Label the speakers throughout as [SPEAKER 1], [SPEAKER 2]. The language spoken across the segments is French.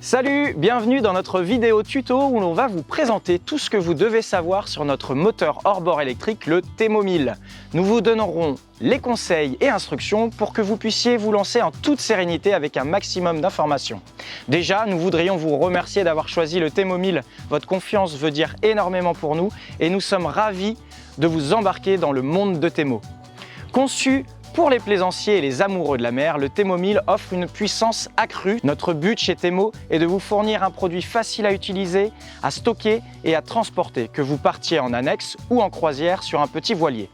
[SPEAKER 1] Salut, bienvenue dans notre vidéo tuto où l'on va vous présenter tout ce que vous devez savoir sur notre moteur hors-bord électrique, le Temo 1000. Nous vous donnerons les conseils et instructions pour que vous puissiez vous lancer en toute sérénité avec un maximum d'informations. Déjà, nous voudrions vous remercier d'avoir choisi le Temo 1000. Votre confiance veut dire énormément pour nous et nous sommes ravis de vous embarquer dans le monde de Temo. Conçu pour les plaisanciers et les amoureux de la mer, le Temo 1000 offre une puissance accrue. Notre but chez Temo est de vous fournir un produit facile à utiliser, à stocker et à transporter, que vous partiez en annexe ou en croisière sur un petit voilier.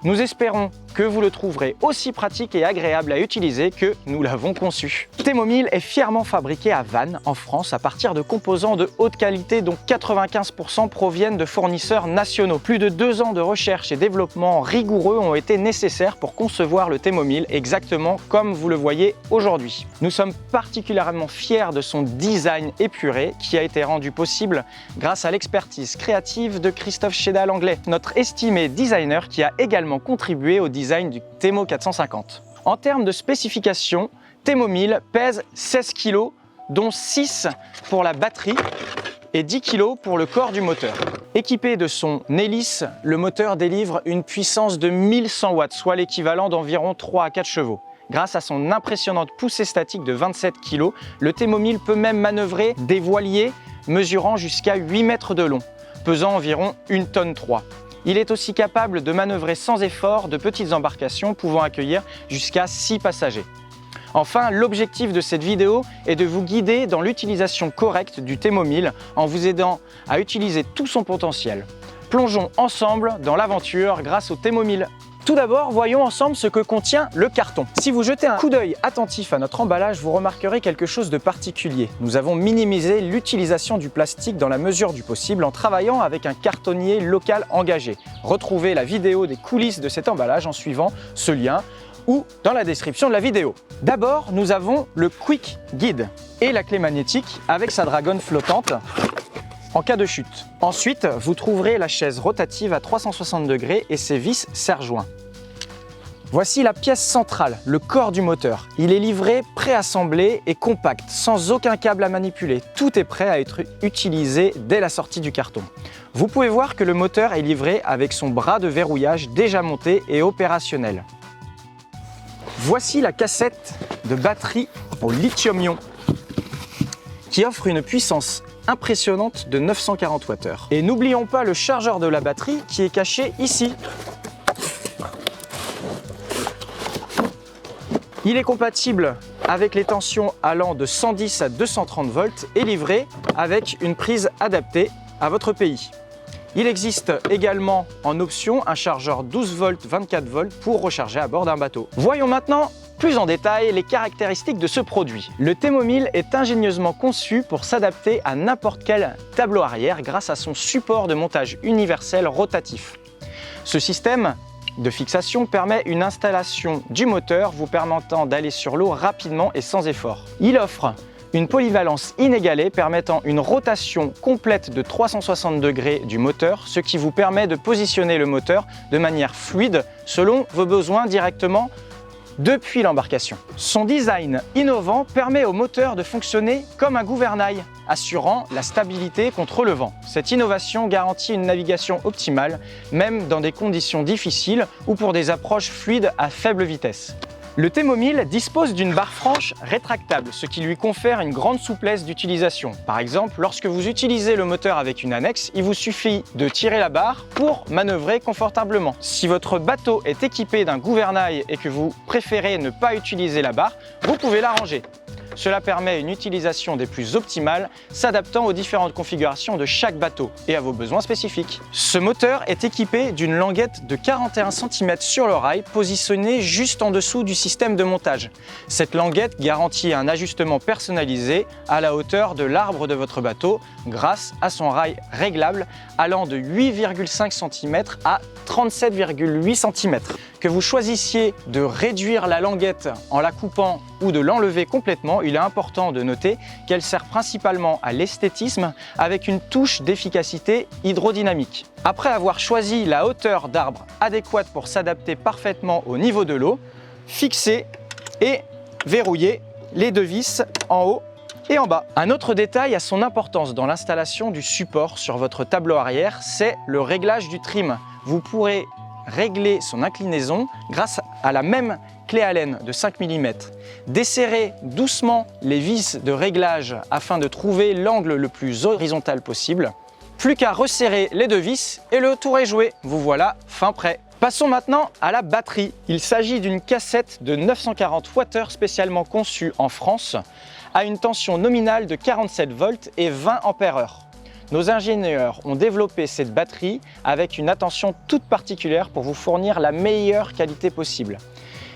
[SPEAKER 1] Nous espérons que vous le trouverez aussi pratique et agréable à utiliser que nous l'avons conçu. Temo 1000 est fièrement fabriqué à Vannes, en France, à partir de composants de haute qualité dont 95% proviennent de fournisseurs nationaux. Plus de 2 ans de recherche et développement rigoureux ont été nécessaires pour concevoir le Temo 1000 exactement comme vous le voyez aujourd'hui. Nous sommes particulièrement fiers de son design épuré qui a été rendu possible grâce à l'expertise créative de Christophe Chédal-Anglais, notre estimé designer qui a également contribué au design du Temo 450. En termes de spécifications, Temo 1000 pèse 16 kg, dont 6 pour la batterie et 10 kg pour le corps du moteur. Équipé de son hélice, le moteur délivre une puissance de 1100 watts, soit l'équivalent d'environ 3 à 4 chevaux. Grâce à son impressionnante poussée statique de 27 kg, le Temo 1000 peut même manœuvrer des voiliers mesurant jusqu'à 8 mètres de long, pesant environ 1 tonne 3. Il est aussi capable de manœuvrer sans effort de petites embarcations pouvant accueillir jusqu'à 6 passagers. Enfin, l'objectif de cette vidéo est de vous guider dans l'utilisation correcte du Temo 1000 en vous aidant à utiliser tout son potentiel. Plongeons ensemble dans l'aventure grâce au Temo 1000. Tout d'abord, voyons ensemble ce que contient le carton. Si vous jetez un coup d'œil attentif à notre emballage, vous remarquerez quelque chose de particulier. Nous avons minimisé l'utilisation du plastique dans la mesure du possible en travaillant avec un cartonnier local engagé. Retrouvez la vidéo des coulisses de cet emballage en suivant ce lien ou dans la description de la vidéo. D'abord, nous avons le Quick Guide et la clé magnétique avec sa dragonne flottante en cas de chute. Ensuite, vous trouverez la chaise rotative à 360 degrés et ses vis serre-joints. Voici la pièce centrale, le corps du moteur. Il est livré préassemblé et compact, sans aucun câble à manipuler. Tout est prêt à être utilisé dès la sortie du carton. Vous pouvez voir que le moteur est livré avec son bras de verrouillage déjà monté et opérationnel. Voici la cassette de batterie au lithium-ion qui offre une puissance impressionnante de 940 Wh. Et n'oublions pas le chargeur de la batterie qui est caché ici. Il est compatible avec les tensions allant de 110 à 230 volts et livré avec une prise adaptée à votre pays. Il existe également en option un chargeur 12 volts 24 volts pour recharger à bord d'un bateau. Voyons maintenant plus en détail les caractéristiques de ce produit. Le Temo 1000 est ingénieusement conçu pour s'adapter à n'importe quel tableau arrière grâce à son support de montage universel rotatif. Ce système de fixation permet une installation du moteur vous permettant d'aller sur l'eau rapidement et sans effort. Il offre une polyvalence inégalée permettant une rotation complète de 360 degrés du moteur, ce qui vous permet de positionner le moteur de manière fluide selon vos besoins directement depuis l'embarcation. Son design innovant permet au moteur de fonctionner comme un gouvernail, assurant la stabilité contre le vent. Cette innovation garantit une navigation optimale, même dans des conditions difficiles ou pour des approches fluides à faible vitesse. Le Temo 1000 dispose d'une barre franche rétractable, ce qui lui confère une grande souplesse d'utilisation. Par exemple, lorsque vous utilisez le moteur avec une annexe, il vous suffit de tirer la barre pour manœuvrer confortablement. Si votre bateau est équipé d'un gouvernail et que vous préférez ne pas utiliser la barre, vous pouvez la ranger. Cela permet une utilisation des plus optimales, s'adaptant aux différentes configurations de chaque bateau et à vos besoins spécifiques. Ce moteur est équipé d'une languette de 41 cm sur le rail, positionnée juste en dessous du système de montage. Cette languette garantit un ajustement personnalisé à la hauteur de l'arbre de votre bateau grâce à son rail réglable allant de 8,5 cm à 37,8 cm. Que vous choisissiez de réduire la languette en la coupant ou de l'enlever complètement, il est important de noter qu'elle sert principalement à l'esthétisme avec une touche d'efficacité hydrodynamique. Après avoir choisi la hauteur d'arbre adéquate pour s'adapter parfaitement au niveau de l'eau, fixez et verrouillez les deux vis en haut et en bas. Un autre détail a son importance dans l'installation du support sur votre tableau arrière, c'est le réglage du trim. Vous pourrez régler son inclinaison grâce à la même clé Allen de 5 mm. Desserrez doucement les vis de réglage afin de trouver l'angle le plus horizontal possible. Plus qu'à resserrer les deux vis et le tour est joué. Vous voilà fin prêt. Passons maintenant à la batterie. Il s'agit d'une cassette de 940 Wh spécialement conçue en France à une tension nominale de 47 volts et 20 ampères-heure. Nos ingénieurs ont développé cette batterie avec une attention toute particulière pour vous fournir la meilleure qualité possible.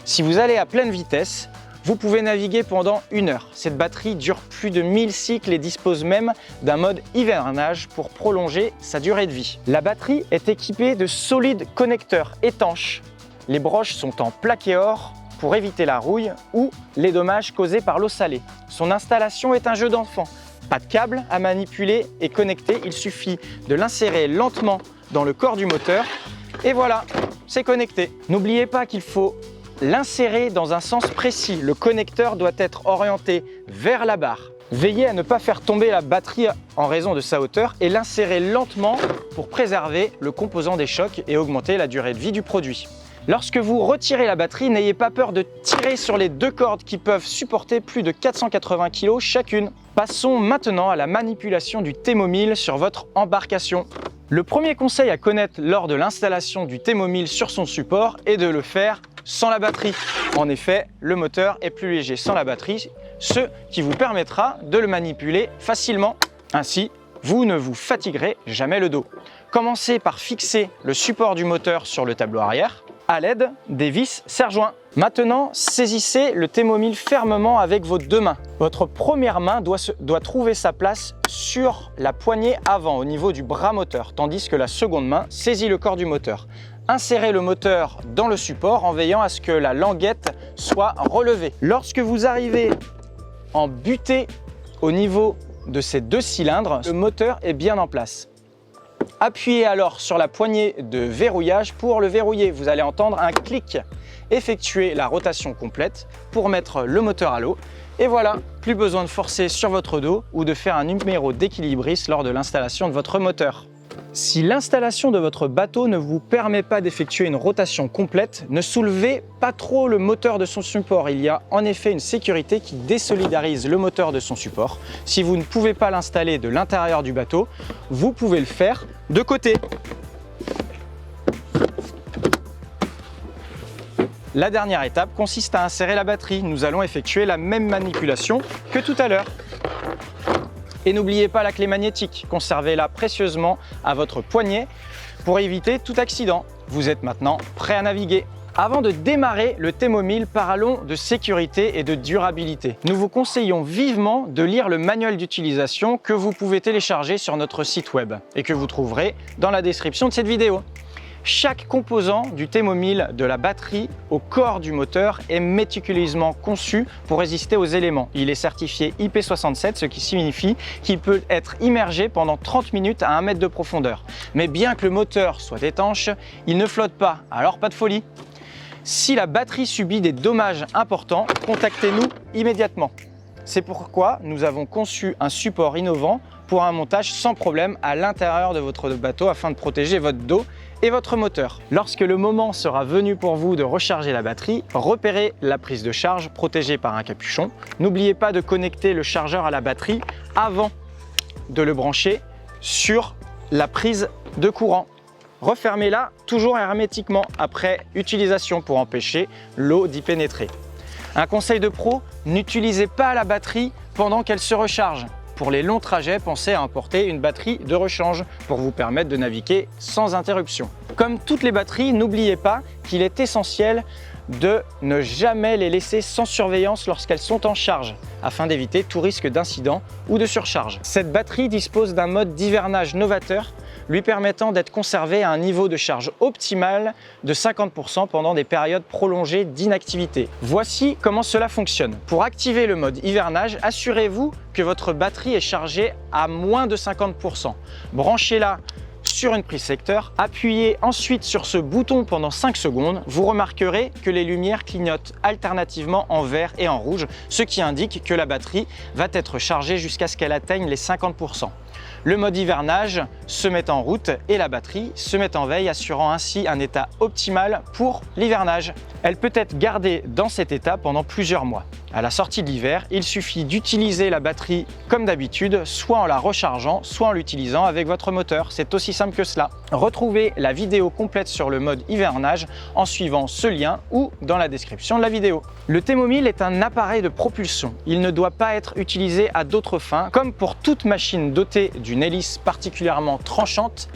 [SPEAKER 1] Si vous allez à pleine vitesse, vous pouvez naviguer pendant 1 heure. Cette batterie dure plus de 1000 cycles et dispose même d'un mode hivernage pour prolonger sa durée de vie. La batterie est équipée de solides connecteurs étanches. Les broches sont en plaqué or pour éviter la rouille ou les dommages causés par l'eau salée. Son installation est un jeu d'enfant. Pas de câble à manipuler et connecter, il suffit de l'insérer lentement dans le corps du moteur et voilà, c'est connecté. N'oubliez pas qu'il faut l'insérer dans un sens précis. Le connecteur doit être orienté vers la barre. Veillez à ne pas faire tomber la batterie en raison de sa hauteur et l'insérer lentement pour préserver le composant des chocs et augmenter la durée de vie du produit. Lorsque vous retirez la batterie, n'ayez pas peur de tirer sur les deux cordes qui peuvent supporter plus de 480 kg chacune. Passons maintenant à la manipulation du Thermomil sur votre embarcation. Le premier conseil à connaître lors de l'installation du Thermomil sur son support est de le faire sans la batterie. En effet, le moteur est plus léger sans la batterie, ce qui vous permettra de le manipuler facilement. Ainsi, vous ne vous fatiguerez jamais le dos. Commencez par fixer le support du moteur sur le tableau arrière à l'aide des vis serre-joints. Maintenant, saisissez le Thermomil fermement avec vos deux mains. Votre première main doit trouver sa place sur la poignée avant au niveau du bras moteur, tandis que la seconde main saisit le corps du moteur. Insérez le moteur dans le support en veillant à ce que la languette soit relevée. Lorsque vous arrivez en butée au niveau de ces deux cylindres, le moteur est bien en place. Appuyez alors sur la poignée de verrouillage pour le verrouiller. Vous allez entendre un clic. Effectuez la rotation complète pour mettre le moteur à l'eau. Et voilà, plus besoin de forcer sur votre dos ou de faire un numéro d'équilibriste lors de l'installation de votre moteur. Si l'installation de votre bateau ne vous permet pas d'effectuer une rotation complète, ne soulevez pas trop le moteur de son support. Il y a en effet une sécurité qui désolidarise le moteur de son support. Si vous ne pouvez pas l'installer de l'intérieur du bateau, vous pouvez le faire de côté. La dernière étape consiste à insérer la batterie. Nous allons effectuer la même manipulation que tout à l'heure. Et n'oubliez pas la clé magnétique, conservez-la précieusement à votre poignet pour éviter tout accident. Vous êtes maintenant prêt à naviguer. Avant de démarrer le Thermomil, parlons de sécurité et de durabilité. Nous vous conseillons vivement de lire le manuel d'utilisation que vous pouvez télécharger sur notre site web et que vous trouverez dans la description de cette vidéo. Chaque composant du Thermomil, de la batterie au corps du moteur, est méticuleusement conçu pour résister aux éléments. Il est certifié IP67, ce qui signifie qu'il peut être immergé pendant 30 minutes à 1 mètre de profondeur. Mais bien que le moteur soit étanche, il ne flotte pas, alors pas de folie. Si la batterie subit des dommages importants, contactez-nous immédiatement. C'est pourquoi nous avons conçu un support innovant pour un montage sans problème à l'intérieur de votre bateau afin de protéger votre dos et votre moteur. Lorsque le moment sera venu pour vous de recharger la batterie, repérez la prise de charge protégée par un capuchon. N'oubliez pas de connecter le chargeur à la batterie avant de le brancher sur la prise de courant. Refermez-la toujours hermétiquement après utilisation pour empêcher l'eau d'y pénétrer. Un conseil de pro, n'utilisez pas la batterie pendant qu'elle se recharge. Pour les longs trajets, pensez à emporter une batterie de rechange pour vous permettre de naviguer sans interruption. Comme toutes les batteries, n'oubliez pas qu'il est essentiel de ne jamais les laisser sans surveillance lorsqu'elles sont en charge, afin d'éviter tout risque d'incident ou de surcharge. Cette batterie dispose d'un mode d'hivernage novateur, lui permettant d'être conservée à un niveau de charge optimal de 50% pendant des périodes prolongées d'inactivité. Voici comment cela fonctionne. Pour activer le mode hivernage, assurez-vous que votre batterie est chargée à moins de 50%. Branchez-la sur une prise secteur, appuyez ensuite sur ce bouton pendant 5 secondes, vous remarquerez que les lumières clignotent alternativement en vert et en rouge, ce qui indique que la batterie va être chargée jusqu'à ce qu'elle atteigne les 50%. Le mode hivernage se met en route et la batterie se met en veille, assurant ainsi un état optimal pour l'hivernage. Elle peut être gardée dans cet état pendant plusieurs mois. À la sortie de l'hiver, il suffit d'utiliser la batterie comme d'habitude, soit en la rechargeant, soit en l'utilisant avec votre moteur. C'est aussi simple que cela. Retrouvez la vidéo complète sur le mode hivernage en suivant ce lien ou dans la description de la vidéo. Le T-Mobile est un appareil de propulsion. Il ne doit pas être utilisé à d'autres fins. Comme pour toute machine dotée d'une hélice particulièrement tranchante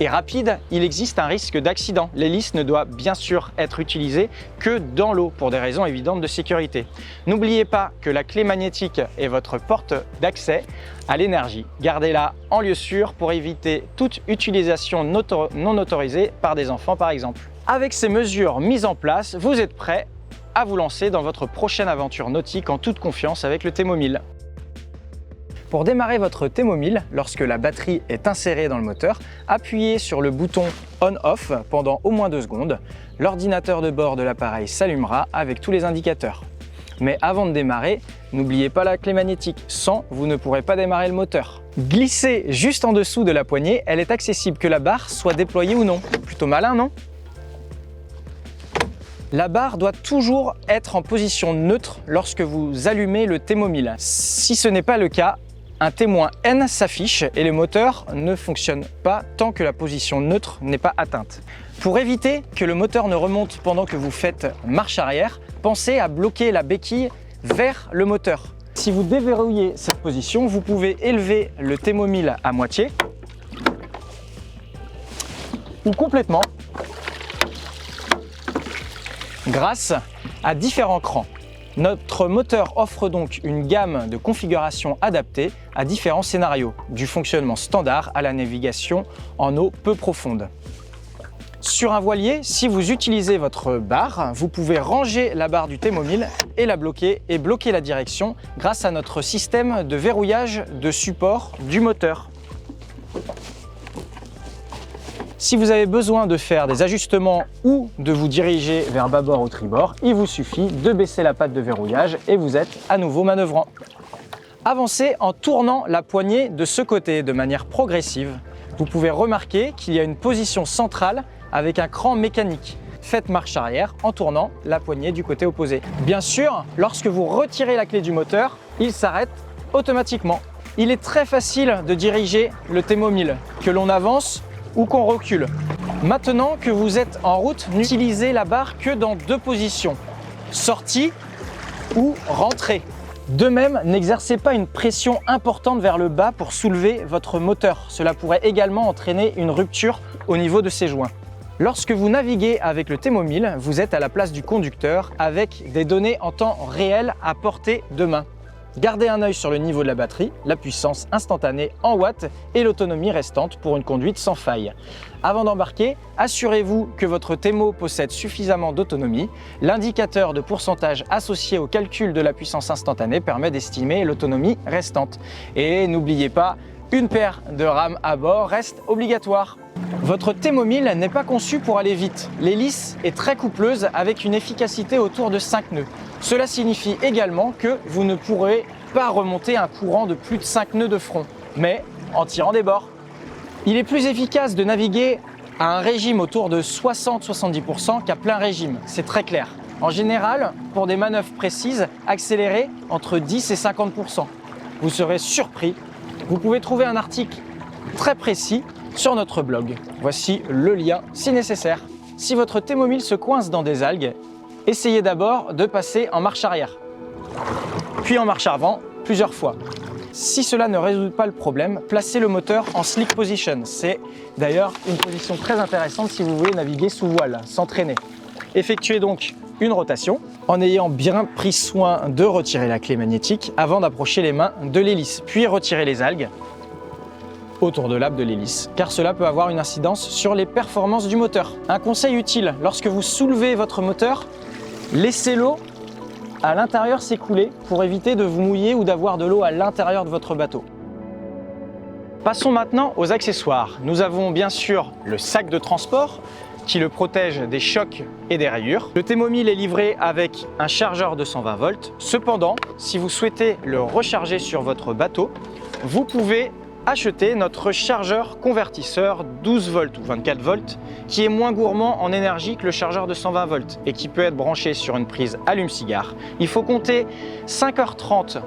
[SPEAKER 1] et rapide, il existe un risque d'accident. L'hélice ne doit bien sûr être utilisée que dans l'eau pour des raisons évidentes de sécurité. N'oubliez pas que la clé magnétique est votre porte d'accès à l'énergie. Gardez-la en lieu sûr pour éviter toute utilisation non autorisée par des enfants par exemple. Avec ces mesures mises en place, vous êtes prêt à vous lancer dans votre prochaine aventure nautique en toute confiance avec le T-Mobile. Pour démarrer votre T-Mobile, lorsque la batterie est insérée dans le moteur, appuyez sur le bouton On/Off pendant au moins 2 secondes. L'ordinateur de bord de l'appareil s'allumera avec tous les indicateurs. Mais avant de démarrer, n'oubliez pas la clé magnétique. Sans, vous ne pourrez pas démarrer le moteur. Glissez juste en dessous de la poignée, elle est accessible que la barre soit déployée ou non. Plutôt malin, non ? La barre doit toujours être en position neutre lorsque vous allumez le T-Mobile. Si ce n'est pas le cas, un témoin N s'affiche et le moteur ne fonctionne pas tant que la position neutre n'est pas atteinte. Pour éviter que le moteur ne remonte pendant que vous faites marche arrière, pensez à bloquer la béquille vers le moteur. Si vous déverrouillez cette position, vous pouvez élever le T-Mobile à moitié ou complètement grâce à différents crans. Notre moteur offre donc une gamme de configurations adaptées à différents scénarios, du fonctionnement standard à la navigation en eau peu profonde. Sur un voilier, si vous utilisez votre barre, vous pouvez ranger la barre du T-Mobile et la bloquer et bloquer la direction grâce à notre système de verrouillage de support du moteur. Si vous avez besoin de faire des ajustements ou de vous diriger vers bâbord ou tribord, il vous suffit de baisser la patte de verrouillage et vous êtes à nouveau manœuvrant. Avancez en tournant la poignée de ce côté de manière progressive. Vous pouvez remarquer qu'il y a une position centrale avec un cran mécanique. Faites marche arrière en tournant la poignée du côté opposé. Bien sûr, lorsque vous retirez la clé du moteur, il s'arrête automatiquement. Il est très facile de diriger le T-Mobile, que l'on avance ou qu'on recule. Maintenant que vous êtes en route, n'utilisez la barre que dans 2 positions, sortie ou rentrée. De même, n'exercez pas une pression importante vers le bas pour soulever votre moteur. Cela pourrait également entraîner une rupture au niveau de ses joints. Lorsque vous naviguez avec le T-Mobile, vous êtes à la place du conducteur avec des données en temps réel à portée de main. Gardez un œil sur le niveau de la batterie, la puissance instantanée en watts et l'autonomie restante pour une conduite sans faille. Avant d'embarquer, assurez-vous que votre T-Mo possède suffisamment d'autonomie. L'indicateur de pourcentage associé au calcul de la puissance instantanée permet d'estimer l'autonomie restante. Et n'oubliez pas, une paire de rames à bord reste obligatoire. Votre T-Mobile n'est pas conçu pour aller vite. L'hélice est très coupleuse avec une efficacité autour de 5 nœuds. Cela signifie également que vous ne pourrez pas remonter un courant de plus de 5 nœuds de front, mais en tirant des bords. Il est plus efficace de naviguer à un régime autour de 60-70% qu'à plein régime, c'est très clair. En général, pour des manœuvres précises, accélérez entre 10 et 50%. Vous serez surpris. Vous pouvez trouver un article très précis sur notre blog. Voici le lien si nécessaire. Si votre T-Mobile se coince dans des algues, essayez d'abord de passer en marche arrière, puis en marche avant plusieurs fois. Si cela ne résout pas le problème, placez le moteur en slick position. C'est d'ailleurs une position très intéressante si vous voulez naviguer sous voile, sans traîner. Effectuez donc une rotation en ayant bien pris soin de retirer la clé magnétique avant d'approcher les mains de l'hélice, puis retirez les algues autour de l'âme de l'hélice, car cela peut avoir une incidence sur les performances du moteur. Un conseil utile, lorsque vous soulevez votre moteur, laissez l'eau à l'intérieur s'écouler pour éviter de vous mouiller ou d'avoir de l'eau à l'intérieur de votre bateau. Passons maintenant aux accessoires. Nous avons bien sûr le sac de transport qui le protège des chocs et des rayures. Le T-Mobile est livré avec un chargeur de 120 volts. Cependant, si vous souhaitez le recharger sur votre bateau, vous pouvez acheter notre chargeur convertisseur 12 volts ou 24 volts qui est moins gourmand en énergie que le chargeur de 120 volts et qui peut être branché sur une prise allume-cigare. Il faut compter 5h30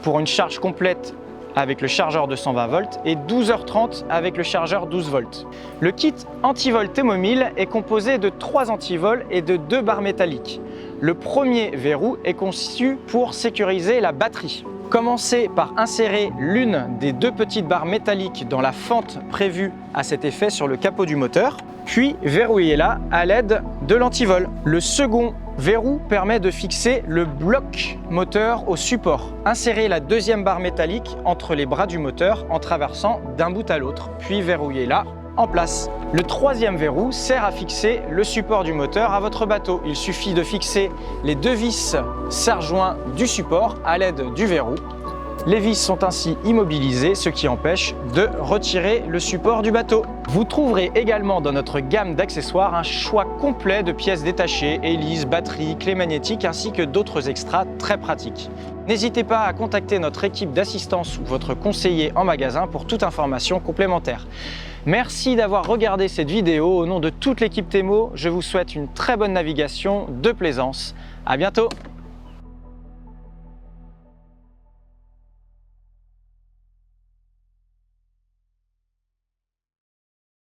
[SPEAKER 1] pour une charge complète avec le chargeur de 120 volts et 12h30 avec le chargeur 12 volts. Le kit antivol T-Mobile est composé de 3 antivols et de 2 barres métalliques. Le premier verrou est conçu pour sécuriser la batterie. Commencez par insérer l'une des 2 petites barres métalliques dans la fente prévue à cet effet sur le capot du moteur, puis verrouillez-la à l'aide de l'antivol. Le second verrou permet de fixer le bloc moteur au support. Insérez la deuxième barre métallique entre les bras du moteur en traversant d'un bout à l'autre, puis verrouillez-la en place. Le troisième verrou sert à fixer le support du moteur à votre bateau. Il suffit de fixer les 2 vis serre-joints du support à l'aide du verrou. Les vis sont ainsi immobilisées, ce qui empêche de retirer le support du bateau. Vous trouverez également dans notre gamme d'accessoires un choix complet de pièces détachées, hélices, batteries, clés magnétiques ainsi que d'autres extras très pratiques. N'hésitez pas à contacter notre équipe d'assistance ou votre conseiller en magasin pour toute information complémentaire. Merci d'avoir regardé cette vidéo. Au nom de toute l'équipe T-Mo, je vous souhaite une très bonne navigation de plaisance. À bientôt!